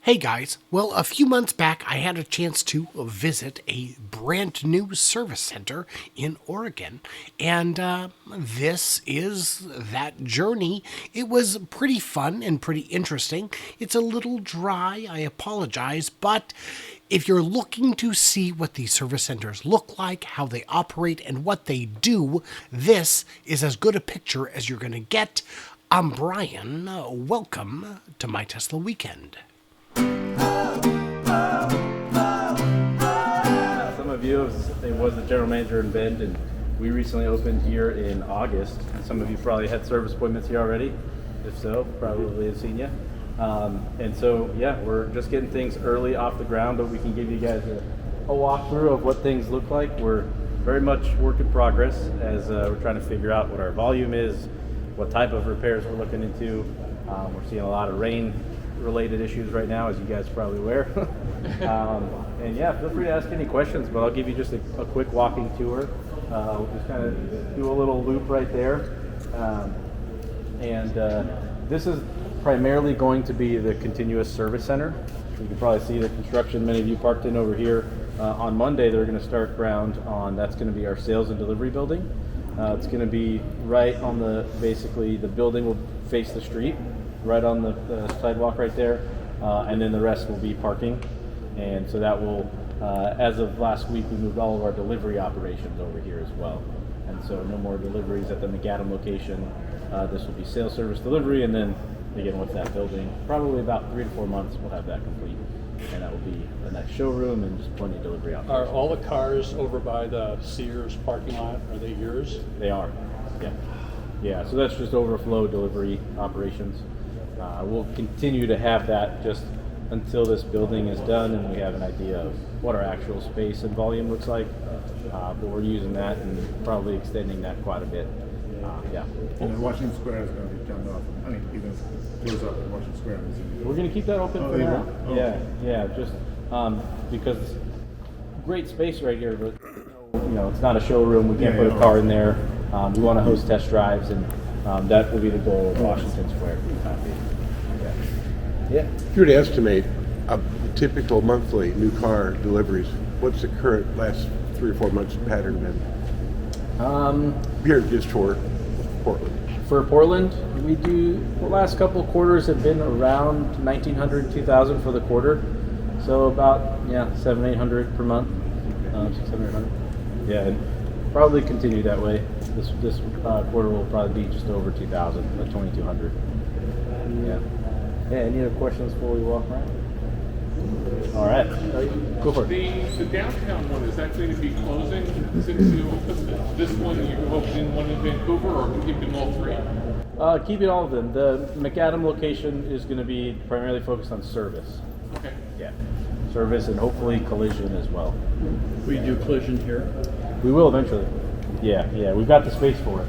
Hey guys, well, a few months back I had a chance to visit a brand new service center in Oregon, and this is that journey. It was pretty fun and pretty interesting. It's a little dry, I apologize, but if you're looking to see what these service centers look like, how they operate, and what they do, this is as good a picture as you're going to get. I'm Brian. Welcome to My Tesla Weekend. Some of you, it was the general manager in Bend, and we recently opened here in August. Some of you probably had service appointments here already. If so, probably have seen you. And so, yeah, we're just getting things early off the ground, but we can give you guys a walkthrough of what things look like. We're very much work in progress as we're trying to figure out what our volume is, what type of repairs we're looking into. We're seeing a lot of rain-related issues right now, as you guys are probably aware. And yeah, feel free to ask any questions, but I'll give you just a quick walking tour. We'll just kind of do a little loop right there. This is primarily going to be the continuous service center. You can probably see the construction many of you parked in over here. On Monday, they're going to start ground on, that's going to be our sales and delivery building. It's going to be right on basically the building will face the street, right on the sidewalk right there, and then the rest will be parking. And so that will, as of last week, we moved all of our delivery operations over here as well. And so no more deliveries at the McAdam location. This will be sales service delivery, and then again with that building, probably about 3 to 4 months we'll have that complete. And that will be the next showroom and just plenty of delivery operations. Are all the cars over by the Sears parking lot, are they yours? They are, yeah. Yeah, so that's just overflow delivery operations. We'll continue to have that just until this building is done and we have an idea of what our actual space and volume looks like. But we're using that and probably extending that quite a bit. Yeah. And Washington Square is going to be turned off. I mean, even close up in Washington Square. We're going to keep that open for now. Oh. Yeah, just because great space right here, but it's not a showroom. We can't put a car in there. We want to host test drives, and that will be the goal of Washington Square. Yeah. If you were to estimate a typical monthly new car deliveries, what's the current last 3 or 4 months pattern been? Here just for Portland. For Portland, we do, the last couple of quarters have been around 1,900, 2,000 for the quarter. So about, 700, 800 per month, 600, 800. Yeah, and probably continue that way. This quarter will probably be just over 2,000, like 2,200. Yeah. Yeah, any other questions before we walk around? All right, go for it. The downtown one, is that going to be closing since you opened this one, you opened one in Vancouver, or keep them all three? Keeping all of them. The McAdam location is going to be primarily focused on service. Okay. Yeah, service and hopefully collision as well. We do collision here? We will eventually. Yeah, we've got the space for it.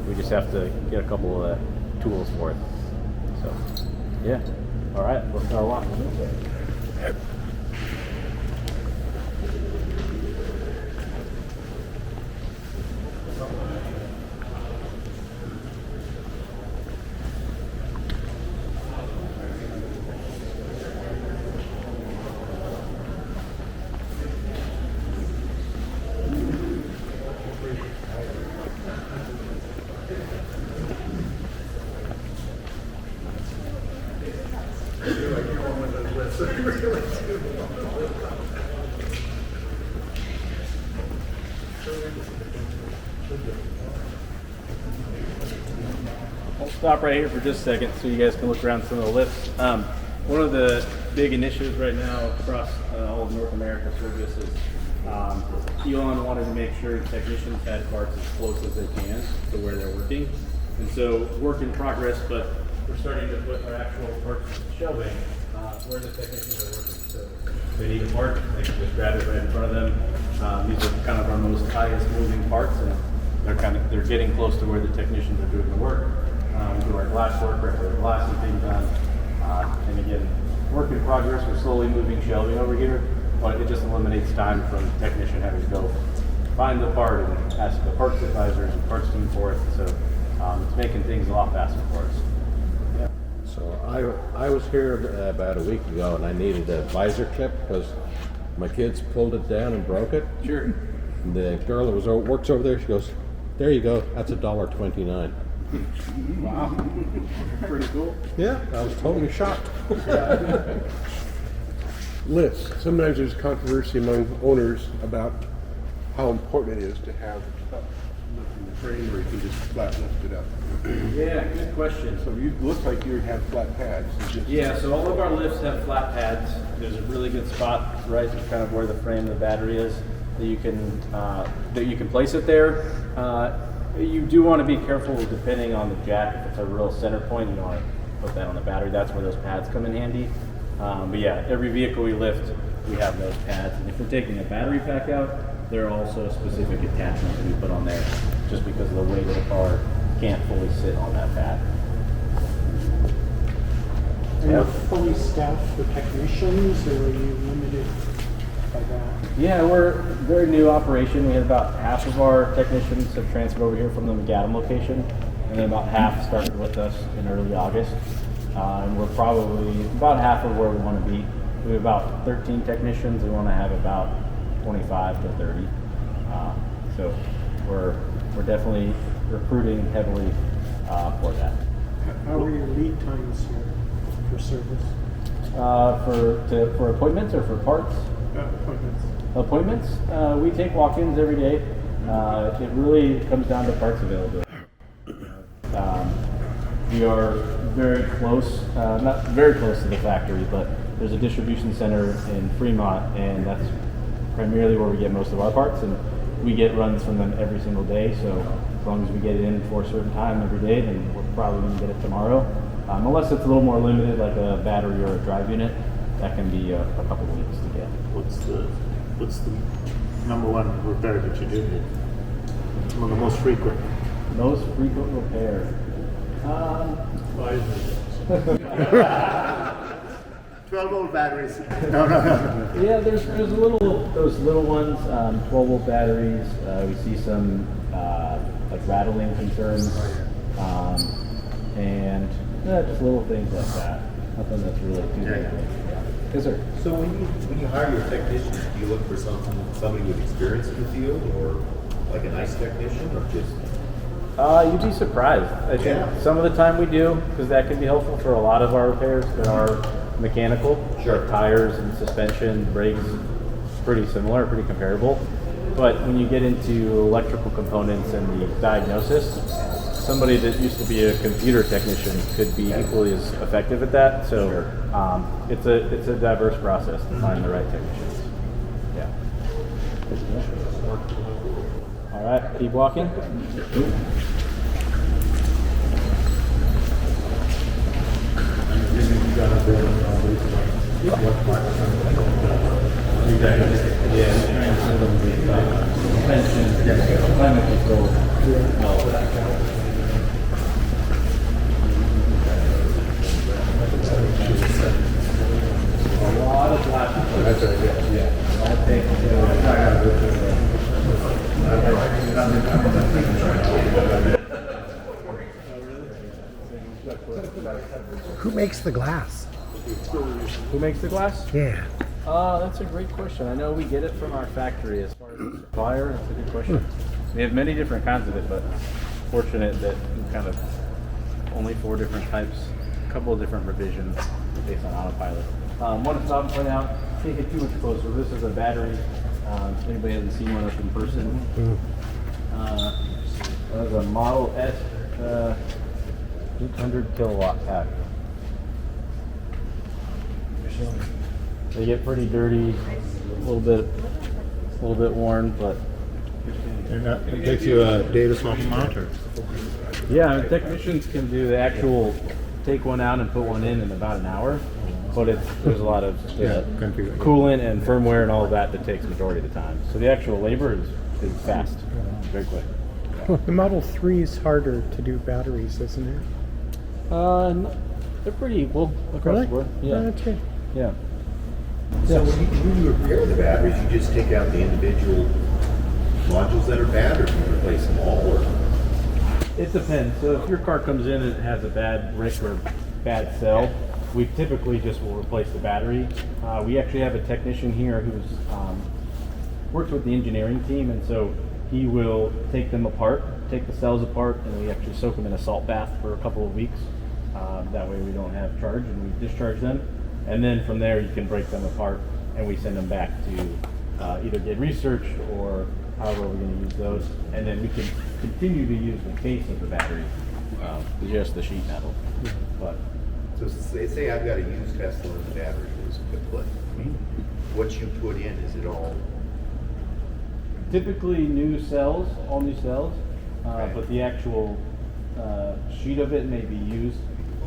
We just have to get a couple of tools for it. So, yeah. All right, we'll start walking. I'll stop right here for just a second so you guys can look around some of the lifts. One of the big initiatives right now across all of North America service is Elon wanted to make sure technicians had parts as close as they can to where they're working. And so work in progress, but we're starting to put our actual parts shelving where the technicians are working. So if they need a part, they can just grab it right in front of them. These are kind of our most highest moving parts, and they're getting close to where the technicians are doing the work. We do our glass work, right where the glass is being done. And again, work in progress. We're slowly moving shelving over here, but it just eliminates time from the technician having to go find the part and ask the parts advisors and parts team for it. So it's making things a lot faster for us. Yeah. So I was here about a week ago, and I needed a visor clip because my kids pulled it down and broke it. Sure. And the girl that works over there, she goes, "There you go. That's $1.29." Wow. Pretty cool. Yeah, I was totally shocked. Lifts. Sometimes there's controversy among owners about how important it is to have a lifting the frame where you can just flat lift it up. Yeah, good question. So you look like you have flat pads. Yeah, so all of our lifts have flat pads. There's a really good spot right kind of where the frame of the battery is that you can place it there. You do want to be careful depending on the jack. If it's a real center point, you don't want to put that on the battery. That's where those pads come in handy. But yeah, every vehicle we lift, we have those pads. And if we're taking a battery pack out, there are also specific attachments that we put on there, just because of the weight of the car can't fully sit on that pad. Are you fully staffed with technicians, or are you limited by that? Yeah, we're a very new operation. We had about half of our technicians have transferred over here from the McAdam location, and then about half started with us in early August. And we're probably about half of where we want to be. We have about 13 technicians. We want to have about 25 to 30. So we're definitely recruiting heavily for that. How are your lead times here for service? For appointments or for parts? Appointments. Appointments, we take walk-ins every day. It really comes down to parts availability. We are very close, not very close to the factory, but there's a distribution center in Fremont, and that's primarily where we get most of our parts, and we get runs from them every single day. So as long as we get it in for a certain time every day, then we're probably going to get it tomorrow. Unless it's a little more limited, like a battery or a drive unit, that can be a couple of weeks to get. What's the number one repair that you do here? One of the most frequent. Most frequent repair. 12-volt batteries. Yeah, there's those little ones, 12-volt batteries. We see some like rattling concerns, and just little things like that. Nothing that's really too big. Yeah. Yes, sir. So when you hire your technicians, do you look for somebody with experience in the field, or like a nice technician, or just? You'd be surprised. I think some of the time we do, because that can be helpful for a lot of our repairs that are mechanical. Sure. Like tires and suspension, brakes, pretty similar, pretty comparable. But when you get into electrical components and the diagnosis, somebody that used to be a computer technician could be equally as effective at that. So it's a diverse process to find the right technicians. Yeah. All right, keep walking. Who makes the glass? Who makes the glass? Yeah. That's a great question. I know we get it from our factory as far as the supplier. That's a good question. We have many different kinds of it, but fortunate that we kind of only 4 different types, a couple of different revisions based on autopilot. One to stop and point out, can't get too much closer. This is a battery. If anybody hasn't seen one up in person, that is a Model S 800 kilowatt pack. They get pretty dirty, a little bit worn, but And it takes you a day to swap them out, or? yeah, technicians can do the actual take one out and put one in about an hour, but there's a lot of coolant and firmware and all of that takes the majority of the time. So the actual labor is fast, very quick. The Model 3 is harder to do batteries, isn't it? They're pretty equal across the board. Yeah. Okay. Yeah. So when you repair the batteries, you just take out the individual modules that are bad, or do you replace them all? Or? It depends. So if your car comes in and it has a bad brick or bad cell, we typically just will replace the battery. We actually have a technician here who's works with the engineering team, and so he will take them apart, take the cells apart, and we actually soak them in a salt bath for a couple of weeks. That way we don't have charge, and we discharge them. And then from there you can break them apart, and we send them back to either get researched or however we're going to use those. And then we can continue to use the case of the battery, just the sheet metal. But So say I've got a used Tesla and the battery is kaput. What you put in, is it all? typically new cells, all new cells, Okay. but the actual sheet of it may be used.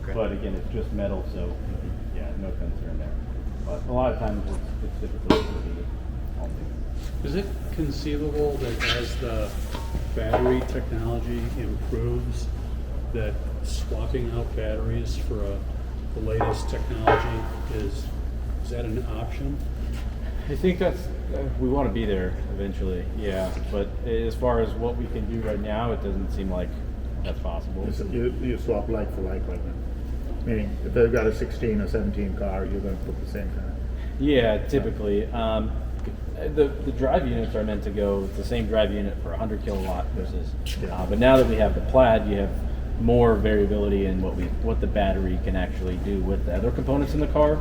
Okay. But again, it's just metal, so yeah, no concern there. But a lot of times it's typically going to be all new. Is it conceivable that as the battery technology improves, that swapping out batteries for the latest technology is that an option? I think that's we want to be there eventually, yeah. But as far as what we can do right now, it doesn't seem like that's possible. You swap like for like right now. Meaning, if they've got a 16 or 17 car, you're going to put the same car. Yeah, typically. The drive units are meant to go it's the same drive unit for 100 kilowatt versus. But now that we have the Plaid, you have more variability in what the battery can actually do with the other components in the car.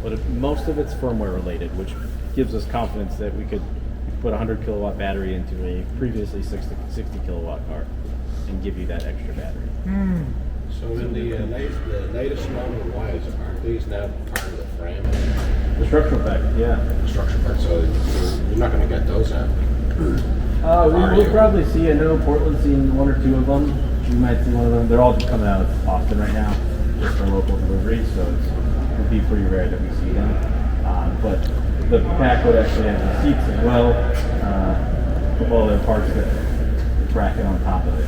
But most of it's firmware related, which gives us confidence that we could put a 100 kilowatt battery into a previously 60 kilowatt car and give you that extra battery. So in the latest Model Ys, aren't these now part of the frame? The structural package, yeah. The structure part, so you're not going to get those out. We'll probably see. I know Portland's seen one or two of them. We might see one of them. They're all coming out of Austin right now, just for local delivery, so it'll be pretty rare that we see them. But the pack would actually have the seats as well, a couple other parts that bracket on top of it.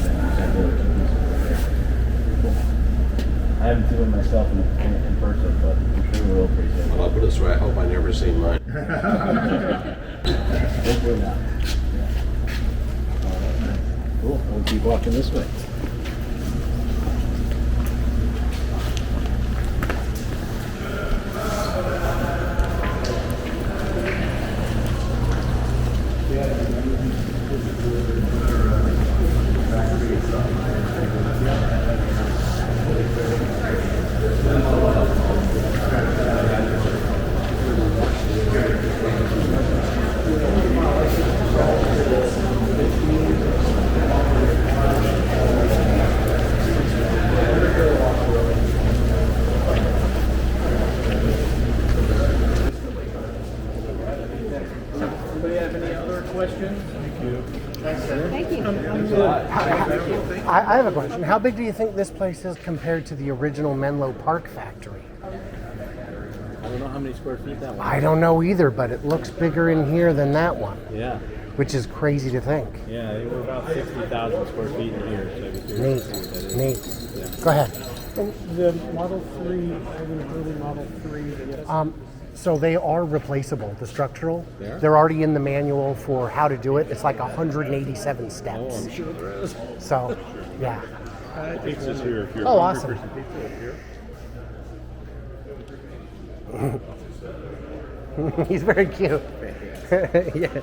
Then you have the other two pieces right there. Cool. I haven't seen one myself in person, but I'm sure we'll appreciate it. Well, I'll put it this way, I hope I never see mine. Hopefully not. Yeah. Cool. We'll keep walking this way. Anybody have any other questions? Thank you. I have a question. How big do you think this place is compared to the original Menlo Park factory? I don't know how many square feet that one I don't know either, but it looks bigger in here than that one, Yeah. which is crazy to think. Yeah, they were about 60,000 square feet in here. So if you're curious to see what that is. Neat. Go ahead. The Model 3, the early Model 3, So they are replaceable, the structural. They are? They're already in the manual for how to do it. It's like 187 steps. Oh, I'm sure there is. So, yeah. Pizza's here if you're Oh, hungry awesome. for some pizza up here. He's very cute. Yeah.